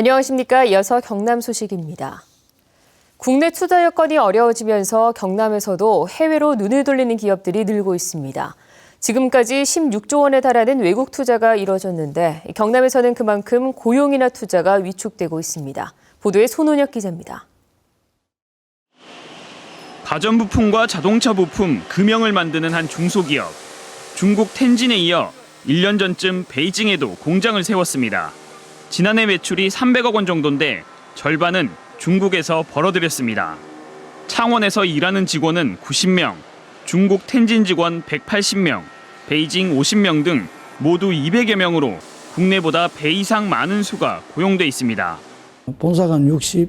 안녕하십니까. 이어서 경남 소식입니다. 국내 투자 여건이 어려워지면서 경남에서도 해외로 눈을 돌리는 기업들이 늘고 있습니다. 지금까지 16조 원에 달하는 외국 투자가 이뤄졌는데 경남에서는 그만큼 고용이나 투자가 위축되고 있습니다. 보도에 손원혁 기자입니다. 가전부품과 자동차 부품, 금형을 만드는 한 중소기업. 중국 텐진에 이어 1년 전쯤 베이징에도 공장을 세웠습니다. 지난해 매출이 300억 원 정도인데 절반은 중국에서 벌어들였습니다. 창원에서 일하는 직원은 90명, 중국 텐진 직원 180명, 베이징 50명 등 모두 200여 명으로 국내보다 배 이상 많은 수가 고용돼 있습니다. 본사가 한 60,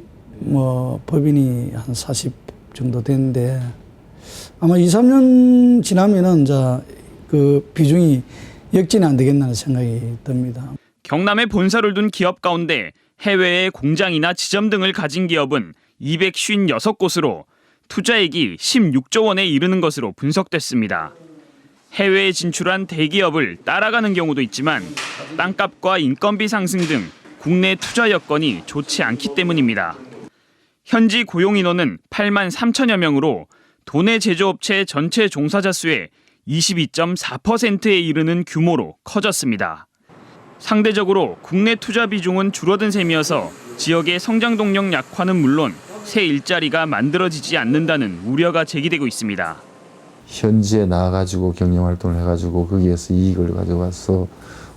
법인이 한 40 정도 되는데 아마 2, 3년 지나면은 이제 그 비중이 역전이 안 되겠다는 생각이 듭니다. 경남에 본사를 둔 기업 가운데 해외에 공장이나 지점 등을 가진 기업은 256곳으로 투자액이 16조 원에 이르는 것으로 분석됐습니다. 해외에 진출한 대기업을 따라가는 경우도 있지만 땅값과 인건비 상승 등 국내 투자 여건이 좋지 않기 때문입니다. 현지 고용 인원은 8만 3천여 명으로 도내 제조업체 전체 종사자 수의 22.4%에 이르는 규모로 커졌습니다. 상대적으로 국내 투자 비중은 줄어든 셈이어서 지역의 성장 동력 약화는 물론 새 일자리가 만들어지지 않는다는 우려가 제기되고 있습니다. 현지에 나가가지고 경영 활동을 해가지고 거기에서 이익을 가져와서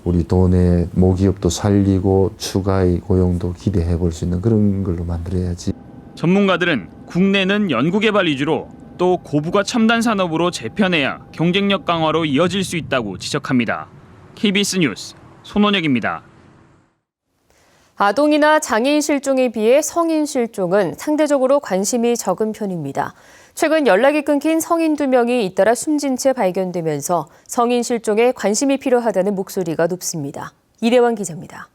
우리 도내 모기업도 살리고 추가의 고용도 기대해 볼 수 있는 그런 걸로 만들어야지. 전문가들은 국내는 연구개발 위주로 또 고부가 첨단 산업으로 재편해야 경쟁력 강화로 이어질 수 있다고 지적합니다. KBS 뉴스 손원혁입니다. 아동이나 장애인 실종에 비해 성인 실종은 상대적으로 관심이 적은 편입니다. 최근 연락이 끊긴 성인 2명이 잇따라 숨진 채 발견되면서 성인 실종에 관심이 필요하다는 목소리가 높습니다. 이대환 기자입니다.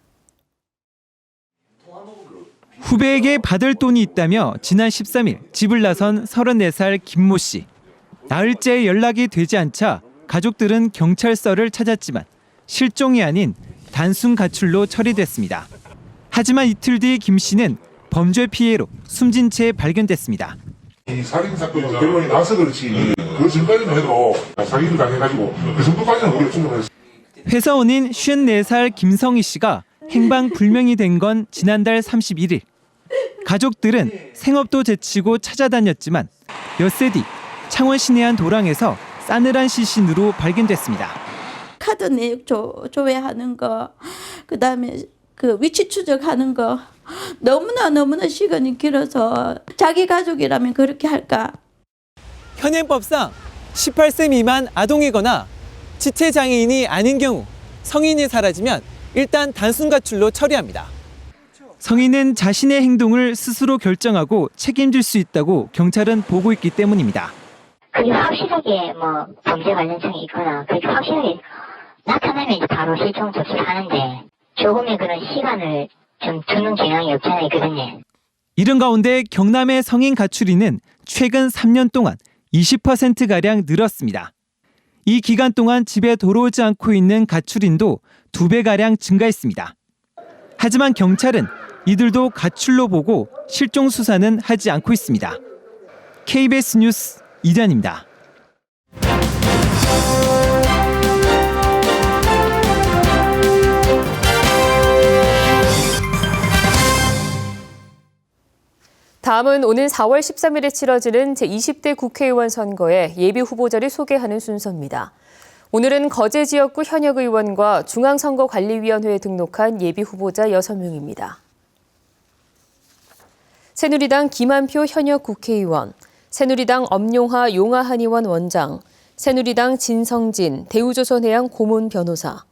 후배에게 받을 돈이 있다며 지난 13일 집을 나선 34살 김모 씨. 나흘째 연락이 되지 않자 가족들은 경찰서를 찾았지만 실종이 아닌 단순 가출로 처리됐습니다. 하지만 이틀 뒤 김 씨는 범죄 피해로 숨진 채 발견됐습니다. 이 살인 사건이 결론이 나서 그렇지 그 전까지만 해도 사기를 당해가지고 그 정도까지는 우리가 충분했어요. 회사원인 54살 김성희 씨가 행방 불명이 된 건 지난달 31일. 가족들은 생업도 제치고 찾아다녔지만 엿새 뒤 창원 시내 한 도랑에서 싸늘한 시신으로 발견됐습니다. 카드 내역 조회하는 거, 그다음에 그 위치 추적하는 거 너무나 시간이 길어서 자기 가족이라면 그렇게 할까? 현행법상 18세 미만 아동이거나 지체장애인이 아닌 경우 성인이 사라지면 일단 단순 가출로 처리합니다. 성인은 자신의 행동을 스스로 결정하고 책임질 수 있다고 경찰은 보고 있기 때문입니다. 그게 확실하게 범죄 관련성이 있거나 그렇게 확실하게 나타나면 이제 바로 실종 조치를 하는데 조금의 그런 시간을 좀 두는 경향이 없잖아요, 그거는. 이런 가운데 경남의 성인 가출인은 최근 3년 동안 20%가량 늘었습니다. 이 기간 동안 집에 돌아오지 않고 있는 가출인도 2배가량 증가했습니다. 하지만 경찰은 이들도 가출로 보고 실종 수사는 하지 않고 있습니다. KBS 뉴스 이대환입니다. 다음은 오는 4월 13일에 치러지는 제20대 국회의원 선거에 예비 후보자를 소개하는 순서입니다. 오늘은 거제 지역구 현역 의원과 중앙선거관리위원회에 등록한 예비 후보자 6명입니다. 새누리당 김한표 현역 국회의원, 새누리당 엄용하 용하한 의원 원장, 새누리당 진성진 대우조선해양 고문 변호사,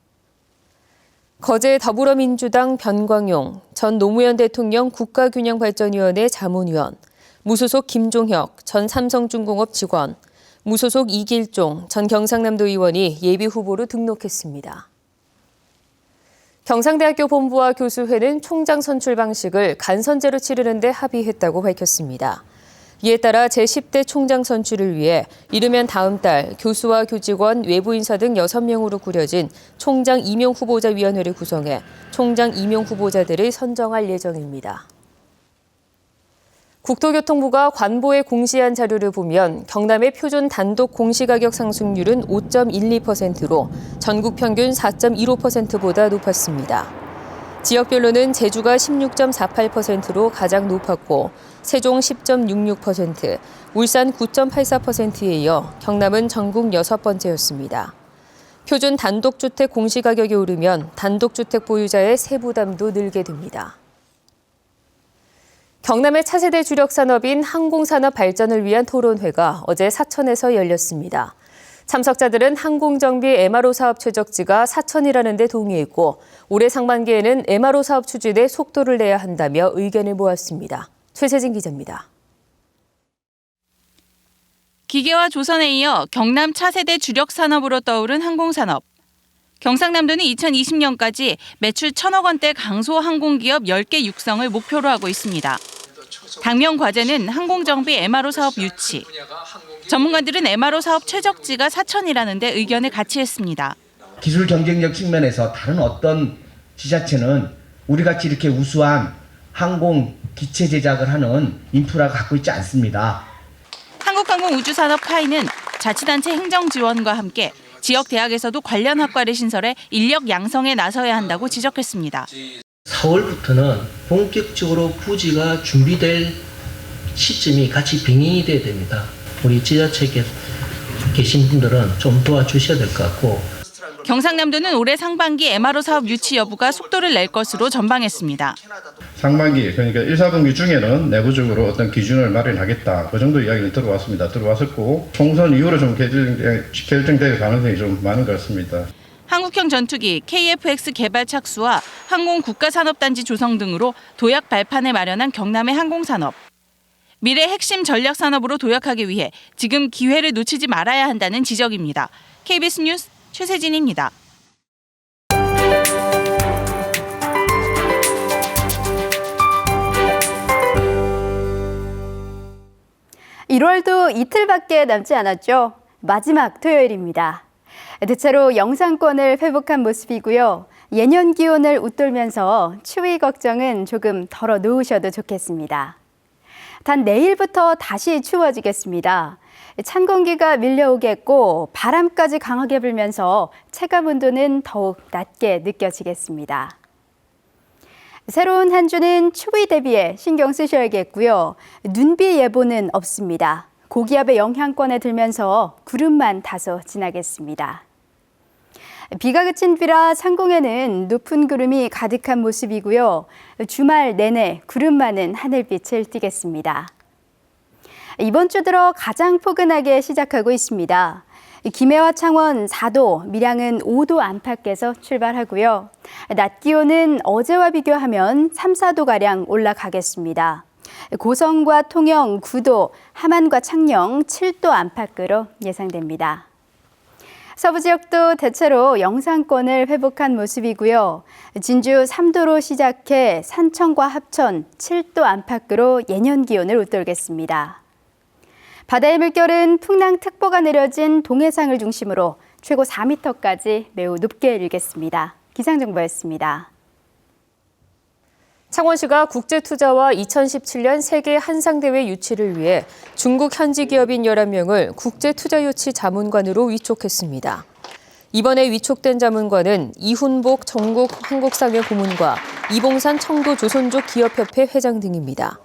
거제 더불어민주당 변광용 전 노무현 대통령 국가균형발전위원회 자문위원, 무소속 김종혁 전 삼성중공업 직원, 무소속 이길종 전 경상남도 의원이 예비 후보로 등록했습니다. 경상대학교 본부와 교수회는 총장 선출 방식을 간선제로 치르는 데 합의했다고 밝혔습니다. 이에 따라 제10대 총장 선출을 위해 이르면 다음 달 교수와 교직원, 외부 인사 등 6명으로 꾸려진 총장 임용 후보자 위원회를 구성해 총장 임용 후보자들을 선정할 예정입니다. 국토교통부가 관보에 공시한 자료를 보면 경남의 표준 단독 공시가격 상승률은 5.12%로 전국 평균 4.15%보다 높았습니다. 지역별로는 제주가 16.48%로 가장 높았고 세종 10.66%, 울산 9.84%에 이어 경남은 전국 6번째였습니다. 표준 단독주택 공시가격이 오르면 단독주택 보유자의 세부담도 늘게 됩니다. 경남의 차세대 주력 산업인 항공산업 발전을 위한 토론회가 어제 사천에서 열렸습니다. 참석자들은 항공정비 MRO 사업 최적지가 사천이라는 데 동의했고 올해 상반기에는 MRO 사업 추진에 속도를 내야 한다며 의견을 모았습니다. 최세진 기자입니다. 기계와 조선에 이어 경남 차세대 주력 산업으로 떠오른 항공산업. 경상남도는 2020년까지 매출 1,000억 원대 강소항공기업 10개 육성을 목표로 하고 있습니다. 당면 과제는 항공정비 MRO 사업 유치. 전문가들은 MRO 사업 최적지가 사천이라는 데 의견을 같이 했습니다. 기술 경쟁력 측면에서 다른 어떤 지자체는 우리같이 이렇게 우수한 항공 기체 제작을 하는 인프라가 갖고 있지 않습니다. 한국항공우주산업 카이는 자치단체 행정 지원과 함께 지역 대학에서도 관련 학과를 신설해 인력 양성에 나서야 한다고 지적했습니다. 4월부터는 본격적으로 부지가 준비될 시점이 같이 병행이 돼야 됩니다. 우리 지자체에 계신 분들은 좀 도와주셔야 될 것 같고. 경상남도는 올해 상반기 MRO 사업 유치 여부가 속도를 낼 것으로 전망했습니다. 상반기, 그러니까 1, 4분기 중에는 내부적으로 어떤 기준을 마련하겠다. 그 정도 이야기는 들어왔었고 총선 이후로 좀 결정될 가능성이 좀 많은 것 같습니다. 한국형 전투기 KF-X 개발 착수와 항공국가산업단지 조성 등으로 도약 발판을 마련한 경남의 항공산업. 미래 핵심 전략산업으로 도약하기 위해 지금 기회를 놓치지 말아야 한다는 지적입니다. KBS 뉴스 최세진입니다. 1월도 이틀밖에 남지 않았죠. 마지막 토요일입니다. 대체로 영상권을 회복한 모습이고요. 예년 기온을 웃돌면서 추위 걱정은 조금 덜어 놓으셔도 좋겠습니다. 단 내일부터 다시 추워지겠습니다. 찬 공기가 밀려오겠고 바람까지 강하게 불면서 체감 온도는 더욱 낮게 느껴지겠습니다. 새로운 한 주는 추위 대비에 신경 쓰셔야겠고요. 눈비 예보는 없습니다. 고기압의 영향권에 들면서 구름만 다소 지나겠습니다. 비가 그친 뒤라 상공에는 높은 구름이 가득한 모습이고요. 주말 내내 구름 많은 하늘빛을 띠겠습니다. 이번 주 들어 가장 포근하게 시작하고 있습니다. 김해와 창원 4도, 밀양은 5도 안팎에서 출발하고요. 낮 기온은 어제와 비교하면 3, 4도가량 올라가겠습니다. 고성과 통영 9도, 함안과 창녕 7도 안팎으로 예상됩니다. 서부 지역도 대체로 영상권을 회복한 모습이고요. 진주 3도로 시작해 산청과 합천 7도 안팎으로 예년 기온을 웃돌겠습니다. 바다의 물결은 풍랑특보가 내려진 동해상을 중심으로 최고 4m까지 매우 높게 일겠습니다. 기상정보였습니다. 창원시가 국제투자와 2017년 세계 한상대회 유치를 위해 중국 현지 기업인 11명을 국제투자유치 자문관으로 위촉했습니다. 이번에 위촉된 자문관은 이훈복 전국 한국상회 고문과 이봉산 청도 조선족 기업협회 회장 등입니다.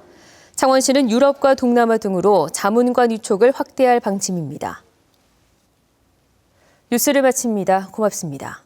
창원시는 유럽과 동남아 등으로 자문관 위촉을 확대할 방침입니다. 뉴스를 마칩니다. 고맙습니다.